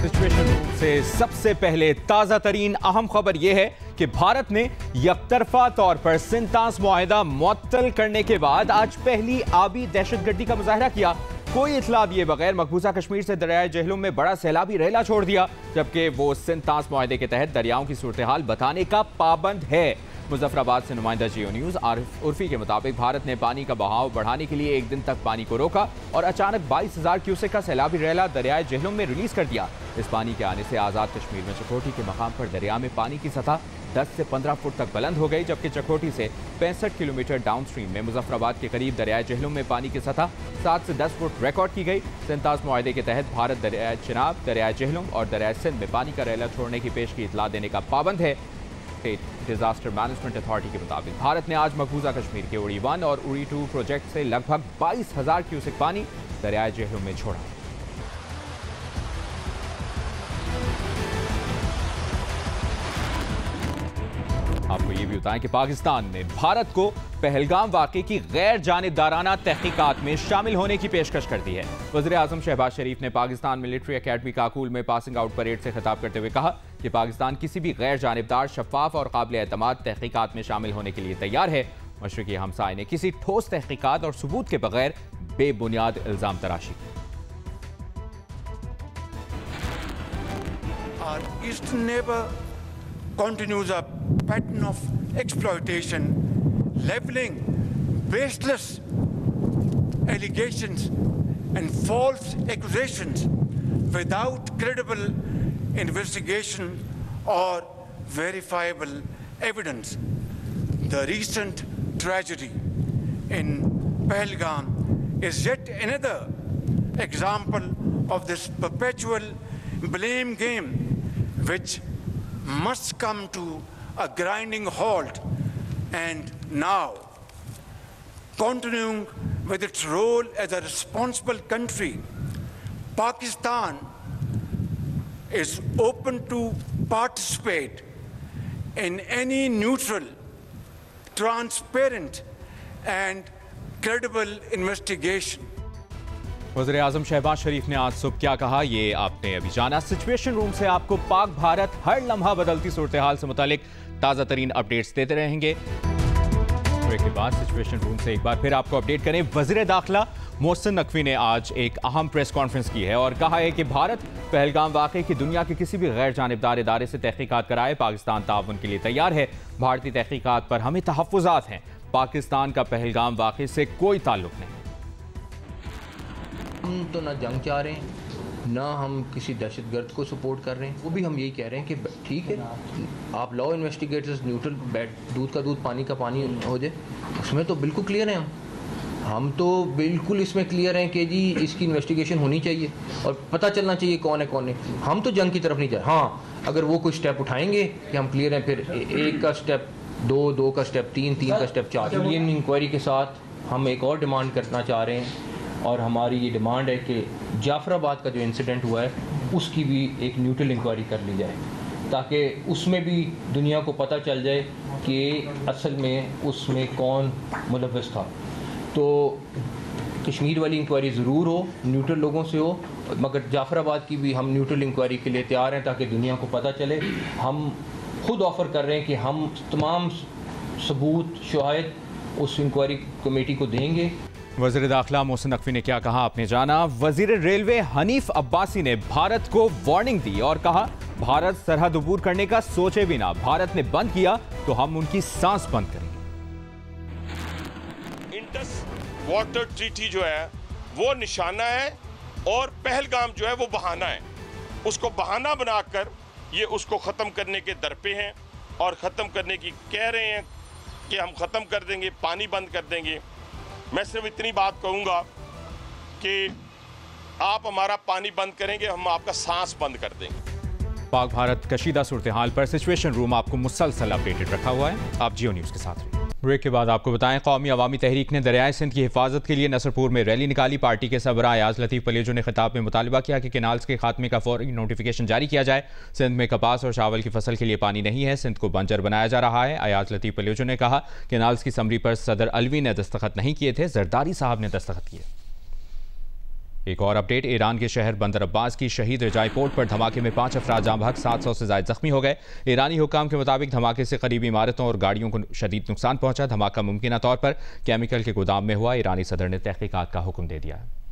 Situation room से सबसे पहले ताजा तरीन अहम खबर यह है कि भारत ने यकतरफा तौर पर सिंतास मुआहिदा मुअत्तल करने के बाद आज पहली आबी दहशतगर्दी का मुजाहरा किया। कोई इतला दिए बगैर मकबूजा कश्मीर से दरियाए जेहलुम में बड़ा सैलाबी रेला छोड़ दिया, जबकि वो सिंतास मुआहिदे के तहत दरियाओं की सूरत हाल बताने का पाबंद है। मुजफ्फराबाद से नुमाइंदा जियो न्यूज आरिफ उर्फी के मुताबिक भारत ने पानी का बहाव बढ़ाने के लिए एक दिन तक पानी को रोका और अचानक 22,000 क्यूसेक का सैलाबी रेला दरियाए जेहलुम में रिलीज कर दिया। इस पानी के आने से आज़ाद कश्मीर में चकोटी के मकाम पर दरिया में पानी की सतह 10 से 15 फुट तक बुलंद हो गई, जबकि चकोटी से 65 किलोमीटर डाउन स्ट्रीम में मुजफ्फराबाद के करीब दरियाए जेहलुम में पानी की सतह 7 से 10 फुट रिकॉर्ड की गई। सिंतास मुआहिदे के तहत भारत दरियाए चिनाब, दरियाए जेहलुम और दरियाए सिंध में पानी का रेला छोड़ने की पेश की इतला देने का पाबंद है। स्टेट डिजास्टर मैनेजमेंट अथॉरिटी के मुताबिक भारत ने आज मकबूजा कश्मीर के उड़ी 1 और उड़ी 2 प्रोजेक्ट से लगभग 22,000 क्यूसेक पानी दरियाए जेहलुम में छोड़ा। आपको ये भी बताएं कि पाकिस्तान ने भारत को पहलगाम वाक़े की गैर जानिबदाराना तहकीकात में शामिल होने की पेशकश कर दी है। वज़ीर-ए-आज़म शहबाज शरीफ ने पाकिस्तान मिलिट्री अकेडमी काकूल में पासिंग आउट परेड से खिताब करते हुए कहा कि पाकिस्तान किसी भी गैर जानिबदार, शफाफ और काबिल एतमाद तहकीकात में शामिल होने के लिए तैयार है। मशरिकी हमसाये ने किसी ठोस तहकीकात और सबूत के बगैर बेबुनियाद इल्जाम तराशी की। Continues a pattern of exploitation, leveling baseless allegations and false accusations without credible investigation or verifiable evidence. The recent tragedy in Pahalgam is yet another example of this perpetual blame game, which must come to a grinding halt. And now, continuing with its role as a responsible country, Pakistan is open to participate in any neutral, transparent and credible investigation. वज़ीर-ए-आज़म शहबाज शरीफ ने आज सुबह क्या कहा, ये आपने अभी जाना। सिचुएशन रूम से आपको पाक भारत हर लम्हा बदलती सूरत हाल से मुतालिक ताज़ा तरीन अपडेट्स देते रहेंगे। ब्रेक के बाद सिचुएशन रूम से एक बार फिर आपको अपडेट करें। वज़ीर दाखिला मोहसिन नकवी ने आज एक अहम प्रेस कॉन्फ्रेंस की है और कहा है कि भारत पहलगाम वाक़े की दुनिया के किसी भी गैर जानिबदार इदारे से तहकीकात कराए, पाकिस्तान ताउन के लिए तैयार है। भारतीय तहकीकात पर हमें तहफ़्फ़ुज़ात हैं। पाकिस्तान का पहलगाम वाक़े से कोई ताल्लुक़ नहीं। हम तो ना जंग चाह रहे हैं, ना हम किसी दहशतगर्द को सपोर्ट कर रहे हैं। वो भी हम यही कह रहे हैं कि ठीक है, आप लॉ इन्वेस्टिगेटर्स न्यूट्रल, दूध का दूध पानी का पानी हो जाए, उसमें तो बिल्कुल क्लियर हैं। हम तो बिल्कुल इसमें क्लियर हैं कि जी इसकी इन्वेस्टिगेशन होनी चाहिए और पता चलना चाहिए कौन है कौन नहीं। हम तो जंग की तरफ नहीं जा रहे। हाँ, अगर वो कोई स्टेप उठाएंगे कि हम क्लियर हैं, फिर एक का स्टेप दो का स्टेप तीन का स्टेप 4। इंडियन इंक्वायरी के साथ हम एक और डिमांड करना चाह रहे हैं और हमारी ये डिमांड है कि जाफराबाद का जो इंसिडेंट हुआ है उसकी भी एक न्यूट्रल इंक्वायरी कर ली जाए, ताकि उसमें भी दुनिया को पता चल जाए कि असल में उसमें कौन मुलव्वस था। तो कश्मीर वाली इंक्वायरी ज़रूर हो, न्यूट्रल लोगों से हो, मगर जाफराबाद की भी हम न्यूट्रल इंक्वायरी के लिए तैयार हैं ताकि दुनिया को पता चले। हम खुद ऑफ़र कर रहे हैं कि हम तमाम सबूत शवाहिद उस इंक्वायरी कमेटी को देंगे। वज़ीर दाखिला मोहसिन नकवी ने क्या कहा, आपने जाना। वज़ीर रेलवे हनीफ अब्बासी ने भारत को वार्निंग दी और कहा भारत सरहद अबूर करने का सोचे भी ना। भारत ने बंद किया तो हम उनकी सांस बंद करेंगे। इंडस वाटर ट्रीटी जो है वो निशाना है और पहलगाम जो है वो बहाना है। उसको बहाना बनाकर ये उसको ख़त्म करने के दर पे हैं और ख़त्म करने की कह रहे हैं कि हम ख़त्म कर देंगे, पानी बंद कर देंगे। मैं सिर्फ इतनी बात कहूँगा कि आप हमारा पानी बंद करेंगे, हम आपका सांस बंद कर देंगे। पाक भारत कशीदा सूरत हाल पर सिचुएशन रूम आपको मुसलसल अपडेटेड रखा हुआ है। आप जियो न्यूज़ के साथ रहिए। ब्रेक के बाद आपको बताएं, कौमी अवामी तहरीक ने दरियाए सिंध की हिफाजत के लिए नसरपुर में रैली निकाली। पार्टी के सरबराह अयाज लतीफ़ पलेजो ने खिताब में मुतालबा किया कि केनाल्स के खात्मे का फौरी नोटिफिकेशन जारी किया जाए। सिंध में कपास और चावल की फसल के लिए पानी नहीं है, सिंध को बंजर बनाया जा रहा है। अयाज लतीफ़ पलेजो ने कहा केनाल्स की समरी पर सदर अलवी ने दस्तखत नहीं किए थे, जरदारी साहब ने दस्तखत किए। एक और अपडेट, ईरान के शहर बंदर अब्बास की शहीद रजाई पोर्ट पर धमाके में 5 अफराद जाँ बहक, 700 से ज्यादा जख्मी हो गए। ईरानी हुकाम के मुताबिक धमाके से करीबी इमारतों और गाड़ियों को शदीद नुकसान पहुंचा। धमाका मुमकिन तौर पर केमिकल के गोदाम में हुआ। ईरानी सदर ने तहकीकात का हुक्म दे दिया है।